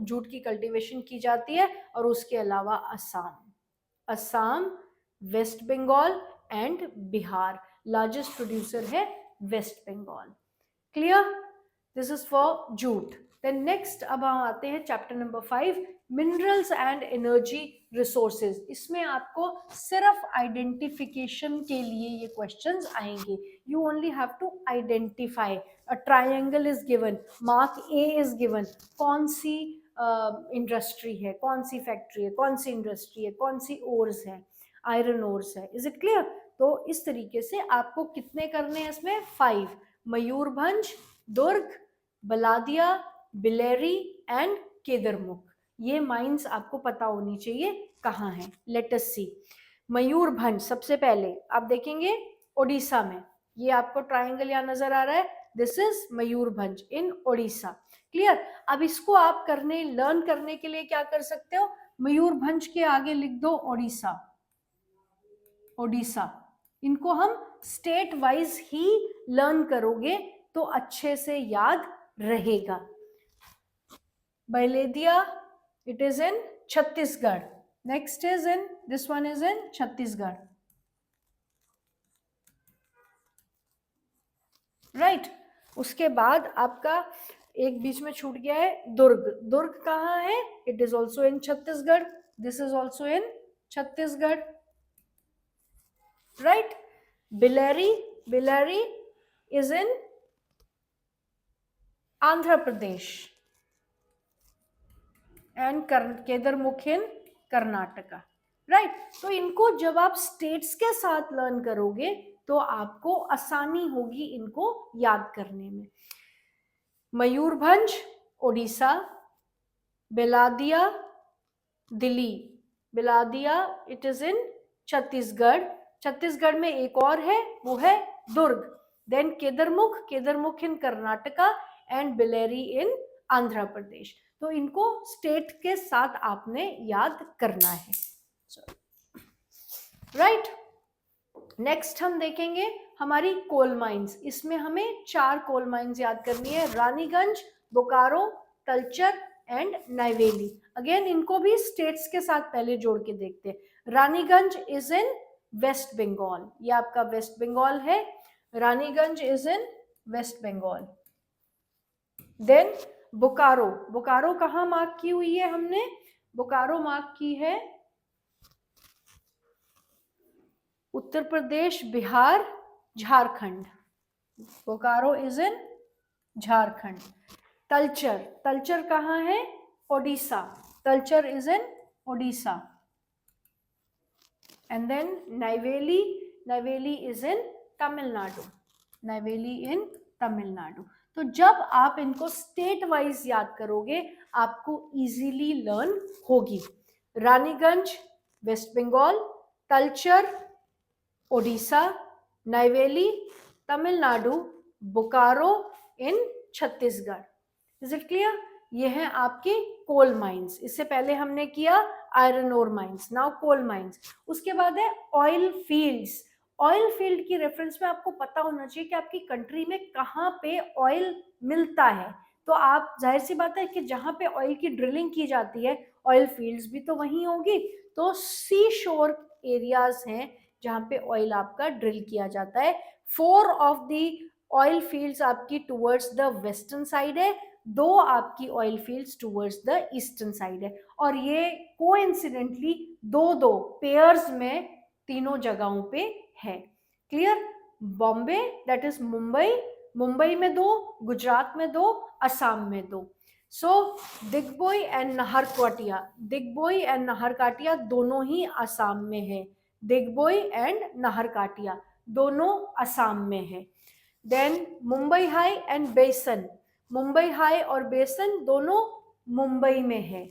जूट की कल्टीवेशन की जाती है। और उसके अलावा Assam, West Bengal and Bihar largest producer है West Bengal. Clear? This is for jute. Then next अब हम आते हैं chapter number 5, minerals and energy resources. इसमें आपको सिर्फ आइडेंटिफिकेशन के लिए ये क्वेश्चंस आएंगे। You only have to identify, a triangle is given, mark A is given, कौन सी इंडस्ट्री है, कौन सी फैक्ट्री है, कौन सी इंडस्ट्री है, कौन सी ओर्स है, आयरन ओर्स है। Is it clear? तो इस तरीके से आपको कितने करने हैं इसमें? 5। मयूरभंज, दुर्ग, बलादिया, बिलेरी एंड केदरमुख, ये माइंस आपको पता होनी चाहिए कहाँ है। लेट अस सी। मयूरभंज सबसे पहले आप देखेंगे ओडिशा में, ये आपको ट्रायंगल यहाँ नजर आ रहा है, this is Mayurbhanj in Odisha. Clear? अब इसको आप लर्न करने के लिए क्या कर सकते हो? मयूरभंज के आगे लिख दो ओडिशा। ओडिशा, इनको हम स्टेट वाइज ही लर्न करोगे तो अच्छे से याद रहेगा। Bailadila, it is in Chhattisgarh. Next is in, this one is in Chhattisgarh, right. उसके बाद आपका एक बीच में छूट गया है दुर्ग। दुर्ग कहाँ है? It is also in Chhattisgarh, this is also in Chhattisgarh, right. Biliary, biliary is in Andhra Pradesh and केदरमुख in Karnataka, right. तो इनको जब आप स्टेट्स के साथ लर्न करोगे तो आपको आसानी होगी इनको याद करने में। Mayurbhanj Odisha, Bailadila Delhi, Bailadila it is in Chhattisgarh, Chhattisgarh में एक और है वो है Durg. Then Kudremukh, Kudremukh in Karnataka and Bellary in Andhra Pradesh. तो इनको स्टेट के साथ आपने याद करना है, राइट। नेक्स्ट हम देखेंगे हमारी कोल माइंस। इसमें हमें 4 कोल माइंस याद करनी है, रानीगंज, बोकारो, तलचर एंड नाइवेली। अगेन इनको भी स्टेट्स के साथ पहले जोड़ के देखते हैं। Raniganj is in West Bengal, ये आपका वेस्ट बंगाल है, Raniganj is in West Bengal. Then Bokaro, Bokaro कहाँ मार्क की हुई है हमने? बोकारो मार्क की है उत्तर प्रदेश, बिहार, झारखंड। Bokaro is in Jharkhand. तलचर, तलचर कहाँ है? Odisha, Talcher is in Odisha. And then Neyveli, Neyveli is in Tamil Nadu, Neyveli in Tamil Nadu. तो जब आप इनको स्टेट वाइज याद करोगे आपको इजीली लर्न होगी। Raniganj West Bengal, Talcher Odisha, Neyveli Tamil Nadu, Bokaro in Chhattisgarh. Is it clear? ये हैं आपके कोल माइंस। इससे पहले हमने किया iron ore mines, now coal mines. उसके बाद है ऑयल फील्ड्स। ऑयल फील्ड की रेफरेंस में आपको पता होना चाहिए कि आपकी कंट्री में कहाँ पे ऑयल मिलता है। तो आप जाहिर सी बात है कि जहाँ पे ऑयल की ड्रिलिंग की जाती है ऑयल फील्ड्स भी तो वहीं होगी। तो सी शोर एरियाज हैं जहाँ पे ऑयल आपका ड्रिल किया जाता है। 4 ऑफ दी ऑयल फील्ड्स आपकी टुवर्ड्स द वेस्टर्न साइड है, 2 आपकी oil fields towards the eastern side है। और ये कोइंसिडेंटली 2-2 पेयर्स में तीनों जगहों पे है। Clear? Bombay that is Mumbai, Mumbai में 2, गुजरात में 2, असम में 2। सो दिग्बोई एंड नाहरकटिया, दिग्बोई एंड नाहरकटिया दोनों ही असम में है, दिग्बोई एंड नाहरकटिया दोनों असम में है। देन मुंबई हाई एंड बेसन, मुंबई हाई और बेसन दोनों मुंबई में है।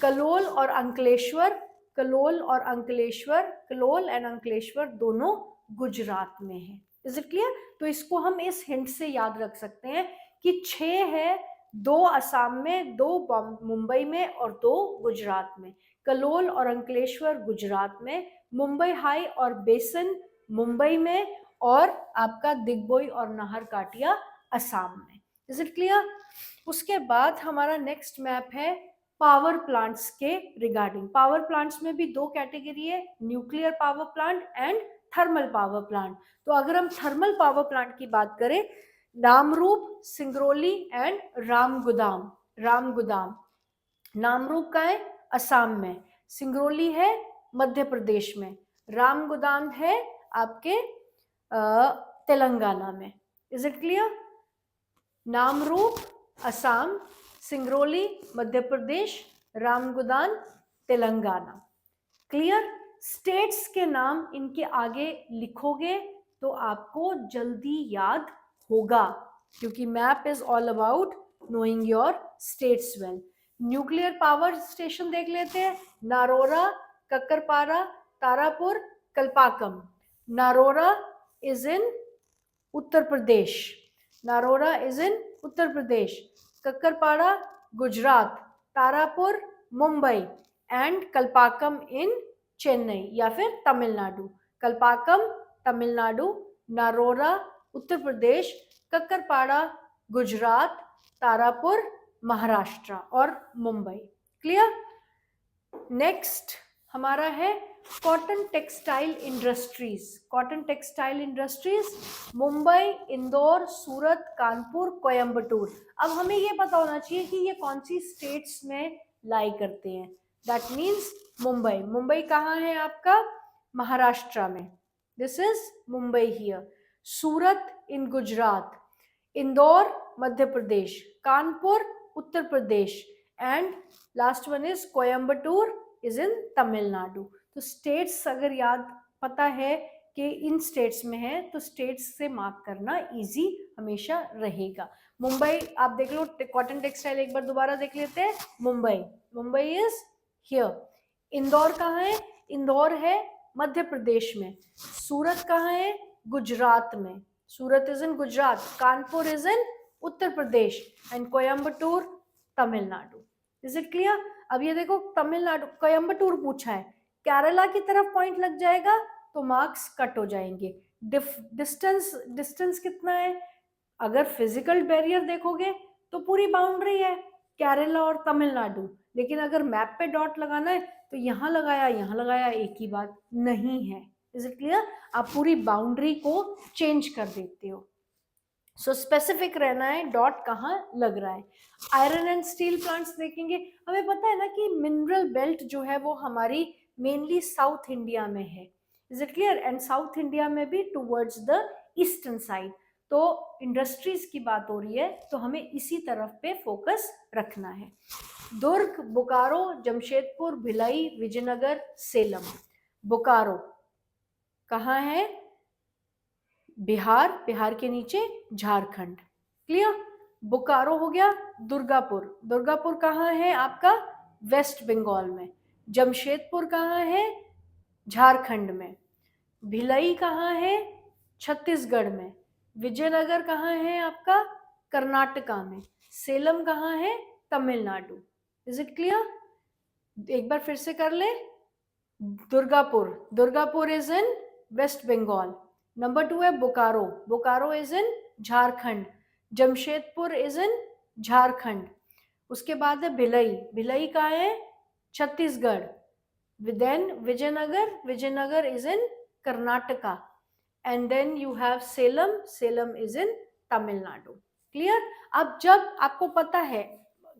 कलोल और अंकलेश्वर, कलोल और अंकलेश्वर, कलोल एंड अंकलेश्वर दोनों गुजरात में है। Is it clear? तो इसको हम इस हिंट से याद रख सकते हैं कि 6 है, 2 असम में, 2 मुंबई में और 2 गुजरात में। कलोल और अंकलेश्वर गुजरात में, मुंबई हाई और बेसन मुंबई में, और आपका दिग्बोई और नाहर काटिया असम में। Is it clear? उसके बाद हमारा नेक्स्ट मैप है पावर प्लांट्स के रिगार्डिंग। पावर प्लांट्स में भी 2 कैटेगरी है, nuclear power plant and thermal power plant. तो अगर हम थर्मल पावर प्लांट की बात करें, नामरूप, सिंगरौली एंड रामगुदाम। रामगुदाम, नामरूप का है असम में, सिंगरौली है मध्य प्रदेश में, रामगुदाम है आपके तेलंगाना में। Is it clear? Namrup Assam, Singrauli Madhya Pradesh, Ramagundam Telangana. Clear? States के नाम इनके आगे लिखोगे तो आपको जल्दी याद होगा, क्योंकि map is all about knowing your states well. Nuclear power station देख लेते हैं, Narora, Kakrapar, Tarapur, Kalpakkam. Narora is in Uttar Pradesh, Narora is in Uttar Pradesh, Kakrapar Gujarat, Tarapur Mumbai and Kalpakkam in Chennai या फिर तमिलनाडु। कल्पाकम तमिलनाडु, नारोरा उत्तर प्रदेश, कक्करपाड़ा गुजरात, तारापुर महाराष्ट्र और मुंबई। क्लियर? नेक्स्ट हमारा है cotton textile industries. Cotton textile industries Mumbai, Indore, Surat, Kanpur, Coimbatore. अब हमें ये पता होना चाहिए कि ये कौन सी स्टेट्स में लाई करते हैं। That means Mumbai. मुंबई कहाँ है आपका? महाराष्ट्र में। This is Mumbai here. Surat in Gujarat, Indore Madhya Pradesh, Kanpur Uttar Pradesh and last one is Coimbatore is in Tamil Nadu. तो स्टेट्स अगर याद पता है कि इन स्टेट्स में है तो स्टेट्स से मार्क करना इजी हमेशा रहेगा। मुंबई आप देख लो, कॉटन टेक्सटाइल एक बार दोबारा देख लेते हैं। Mumbai, Mumbai is here. इंदौर कहाँ है? इंदौर है मध्य प्रदेश में। सूरत कहाँ है? गुजरात में, Surat is in Gujarat. Kanpur is in Uttar Pradesh and Coimbatore Tamil Nadu. Is it clear? अब ये देखो तमिलनाडु, कोयम्बटूर पूछा है, केरला की तरफ पॉइंट लग जाएगा तो मार्क्स कट हो जाएंगे। डिस्टेंस कितना है? अगर फिजिकल बैरियर देखोगे तो पूरी बाउंड्री है केरला और तमिलनाडु, लेकिन अगर मैप पे डॉट लगाना है तो यहाँ लगाया एक ही बात नहीं है। Is it clear? आप पूरी बाउंड्री को चेंज कर देते हो। सो स्पेसिफिक रहना है डॉट कहाँ लग रहा है। आयरन एंड स्टील प्लांट्स देखेंगे। हमें पता है ना कि मिनरल बेल्ट जो है वो हमारी मेनली साउथ इंडिया में है। Is it clear? And south India में भी टूवर्ड्स द ईस्टर्न साइड। तो इंडस्ट्रीज की बात हो रही है तो हमें इसी तरफ पे फोकस रखना है। दुर्ग, बोकारो, जमशेदपुर, भिलाई, विजयनगर, सेलम। बोकारो कहाँ है? बिहार, बिहार के नीचे झारखंड। क्लियर? बोकारो हो गया। दुर्गापुर, दुर्गापुर कहाँ है आपका? वेस्ट बंगाल में। जमशेदपुर कहाँ है? झारखंड में। भिलाई कहाँ है? छत्तीसगढ़ में। विजयनगर कहाँ है आपका? कर्नाटका में। सेलम कहाँ है? तमिलनाडु। Is it clear? एक बार फिर से कर ले। Durgapur, Durgapur is in West Bengal. Number 2 है Bokaro, Bokaro is in Jharkhand. Jamshedpur is in Jharkhand. उसके बाद है भिलाई, भिलाई कहाँ है? Chhattisgarh. Then Vijayanagar, Vijayanagar is in Karnataka and then you have Salem, Salem is in Tamil Nadu. Clear? अब जब आपको पता है,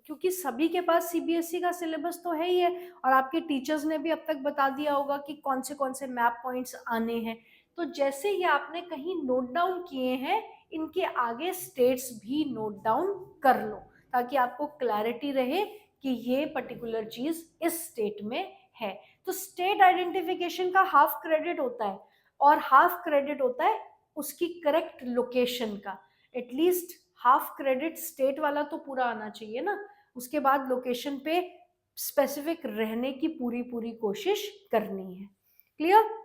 क्योंकि सभी के पास सीबीएसई का सिलेबस तो है ही है और आपके टीचर्स ने भी अब तक बता दिया होगा कि कौन से मैप पॉइंट्स आने हैं, तो जैसे ही आपने कहीं नोट डाउन किए हैं इनके आगे स्टेट्स भी नोट डाउन कर लो ताकि आपको क्लैरिटी रहे कि ये पर्टिकुलर चीज इस स्टेट में है। तो स्टेट आइडेंटिफिकेशन का हाफ क्रेडिट होता है और हाफ क्रेडिट होता है उसकी करेक्ट लोकेशन का। एटलीस्ट हाफ क्रेडिट स्टेट वाला तो पूरा आना चाहिए ना। उसके बाद लोकेशन पे स्पेसिफिक रहने की पूरी कोशिश करनी है। क्लियर?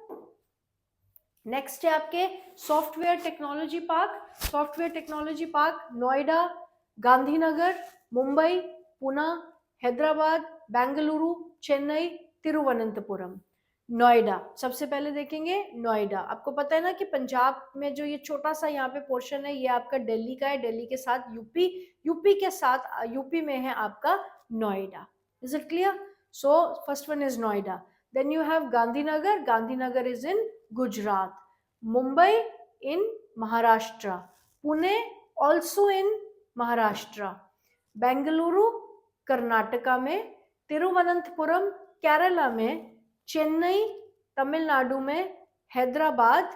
नेक्स्ट है आपके software technology park. Software technology park Noida, Gandhinagar, Mumbai, Pune, Hyderabad, Bengaluru, Chennai, Thiruvananthapuram. Noida सबसे पहले देखेंगे। नोएडा आपको पता है ना कि पंजाब में जो ये छोटा सा यहाँ पे पोर्शन है ये आपका दिल्ली का है, दिल्ली के साथ यूपी, यूपी के साथ यूपी में है आपका Noida. Is it clear? So first one is Noida. Then you have Gandhinagar. Gandhinagar is in Gujarat. Mumbai in Maharashtra. Pune also in Maharashtra. Bengaluru Karnataka में, तिरुवनंतपुरम केरला में, चेन्नई तमिलनाडु में, हैदराबाद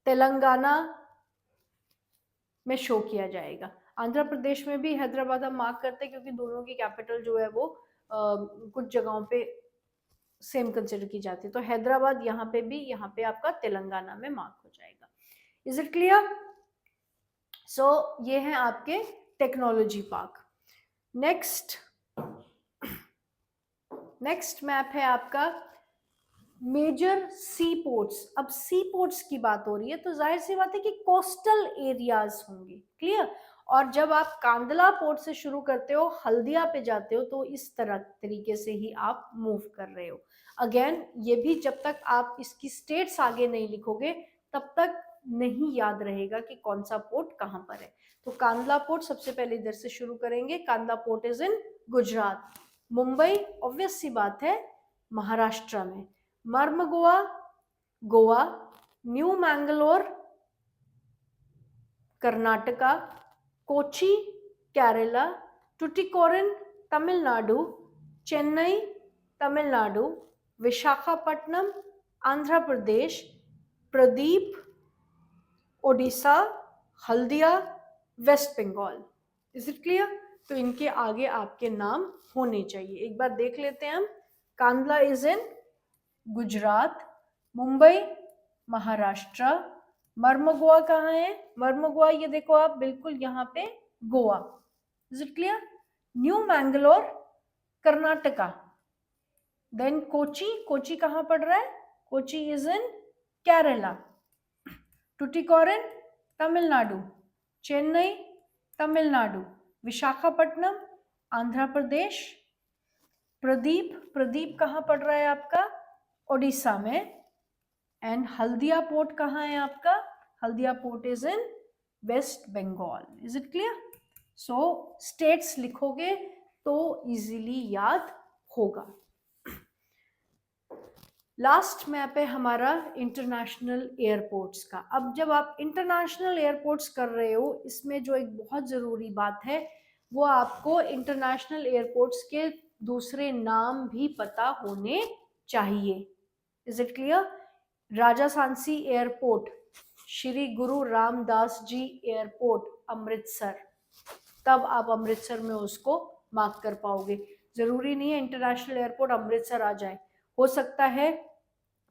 तेलंगाना में शो किया जाएगा। आंध्र प्रदेश में भी हैदराबाद हम मार्क करते हैं क्योंकि दोनों की कैपिटल जो है वो कुछ जगहों पे सेम कंसिडर की जाती है। तो हैदराबाद यहाँ पे भी, यहाँ पे आपका तेलंगाना में मार्क हो जाएगा। Is it clear? सो ये है आपके टेक्नोलॉजी पार्क। नेक्स्ट मैप है आपका मेजर सी पोर्ट्स। अब सी पोर्ट्स की बात हो रही है तो जाहिर सी बात है कि कोस्टल एरियाज होंगे। क्लियर? और जब आप कांदला पोर्ट से शुरू करते हो, हल्दिया पे जाते हो, तो इस तरह तरीके से ही आप मूव कर रहे हो। अगेन ये भी जब तक आप इसकी स्टेट्स आगे नहीं लिखोगे तब तक नहीं याद रहेगा कि कौन सा पोर्ट कहाँ पर है। तो कांदला पोर्ट सबसे पहले इधर से शुरू करेंगे। Kandla port is in Gujarat. Mumbai obvious सी बात है महाराष्ट्र में। Marmagao Goa, New Mangalore Karnataka, Kochi Kerala, Tuticorin Tamil Nadu, Chennai Tamil Nadu, Visakhapatnam Andhra Pradesh, Paradip Odisha, Haldia West Bengal. Is it clear? तो इनके आगे आपके नाम होने चाहिए। एक बार देख लेते हैं हम। कांदला इज इन गुजरात, मुंबई महाराष्ट्र, मर्मगोआ कहाँ है? मर्मगोआ ये देखो आप बिल्कुल यहाँ पे Goa. Is it clear? New Mangalore Karnataka. Then Kochi, Kochi कहाँ पड़ रहा है? Kochi is in Kerala. टुटिकोरिन तमिलनाडु, चेन्नई तमिलनाडु, विशाखापट्टनम आंध्र प्रदेश, प्रदीप, प्रदीप कहाँ पड़ रहा है आपका? ओडिशा में। एंड हल्दिया पोर्ट कहाँ है आपका? Haldia port is in West Bengal. Is it clear? So states लिखोगे तो इजीली याद होगा। लास्ट मैप है हमारा इंटरनेशनल एयरपोर्ट्स का। अब जब आप इंटरनेशनल एयरपोर्ट्स कर रहे हो, इसमें जो एक बहुत ज़रूरी बात है वो आपको इंटरनेशनल एयरपोर्ट्स के दूसरे नाम भी पता होने चाहिए। Is it clear? Raja Sansi airport, Shri Guru Ramdas ji airport Amritsar, तब आप अमृतसर में उसको मार्क कर पाओगे। जरूरी नहीं है इंटरनेशनल एयरपोर्ट अमृतसर आ जाए, हो सकता है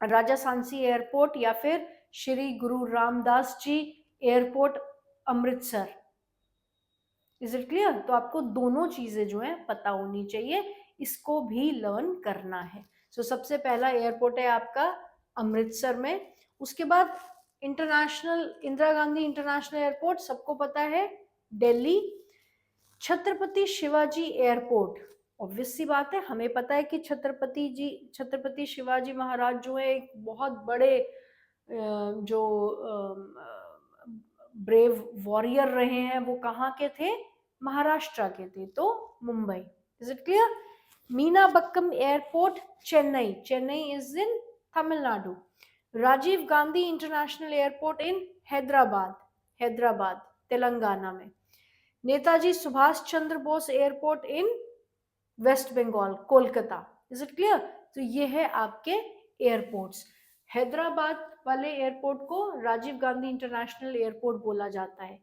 राजा सांसी एयरपोर्ट या फिर Shri Guru Ramdas ji airport Amritsar. Is it clear? तो आपको दोनों चीजें जो है पता होनी चाहिए, इसको भी लर्न करना है। सो सबसे पहला एयरपोर्ट है आपका अमृतसर में। उसके बाद international Indira Gandhi international airport सबको पता है दिल्ली। छत्रपति शिवाजी एयरपोर्ट, ऑब्वियस सी बात है हमें पता है कि छत्रपति शिवाजी महाराज जो है एक बहुत बड़े जो ब्रेव वॉरियर रहे हैं, वो कहाँ के थे? महाराष्ट्र के थे, तो Mumbai. Is it clear? Meenambakkam airport Chennai, Chennai is in Tamil Nadu. Rajiv Gandhi international airport in Hyderabad, Hyderabad Telangana में। Netaji Subhash Chandra Bose airport in West Bengal, Kolkata. Is it clear? तो ये है आपके एयरपोर्ट्स। हैदराबाद वाले एयरपोर्ट को राजीव गांधी इंटरनेशनल एयरपोर्ट बोला जाता है।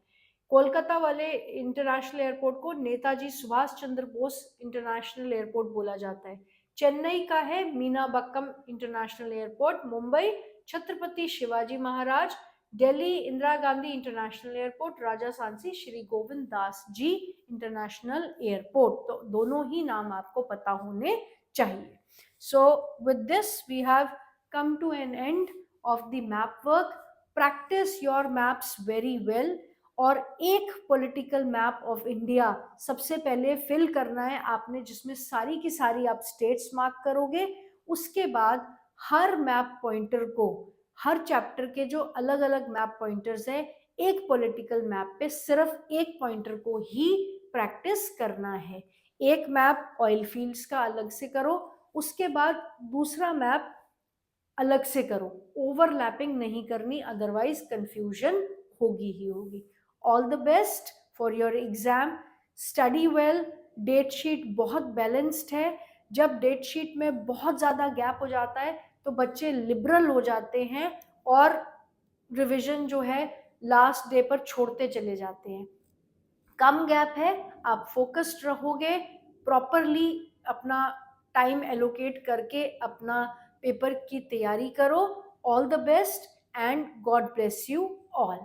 कोलकाता वाले इंटरनेशनल एयरपोर्ट को नेताजी सुभाष चंद्र बोस इंटरनेशनल एयरपोर्ट बोला जाता है। चेन्नई का है Meenambakkam international airport. Mumbai Chhatrapati Shivaji Maharaj, Delhi Indira Gandhi international airport, Raja Sanchi Shri Govind Das ji international airport. तो दोनों ही नाम आपको पता होने चाहिए। So with this we have come to an end of the map work. Practice your maps very well. और एक पॉलिटिकल मैप ऑफ इंडिया सबसे पहले फिल करना है आपने, जिसमें सारी की सारी आप स्टेट्स मार्क करोगे। उसके बाद हर मैप पॉइंटर को, हर चैप्टर के जो अलग अलग मैप पॉइंटर्स है, एक पॉलिटिकल मैप पे सिर्फ एक पॉइंटर को ही प्रैक्टिस करना है। एक मैप ऑयल फील्ड्स का अलग से करो, उसके बाद दूसरा मैप अलग से करो, ओवरलैपिंग नहीं करनी, अदरवाइज कंफ्यूजन होगी ही होगी। All the best for your exam, study well. Date sheet बहुत बैलेंस्ड है। जब डेट शीट में बहुत ज़्यादा गैप हो जाता है तो बच्चे लिबरल हो जाते हैं और रिवीजन जो है लास्ट डे पर छोड़ते चले जाते हैं। कम गैप है, आप फोकस्ड रहोगे, प्रॉपरली अपना टाइम एलोकेट करके अपना पेपर की तैयारी करो। All the best and God bless you all.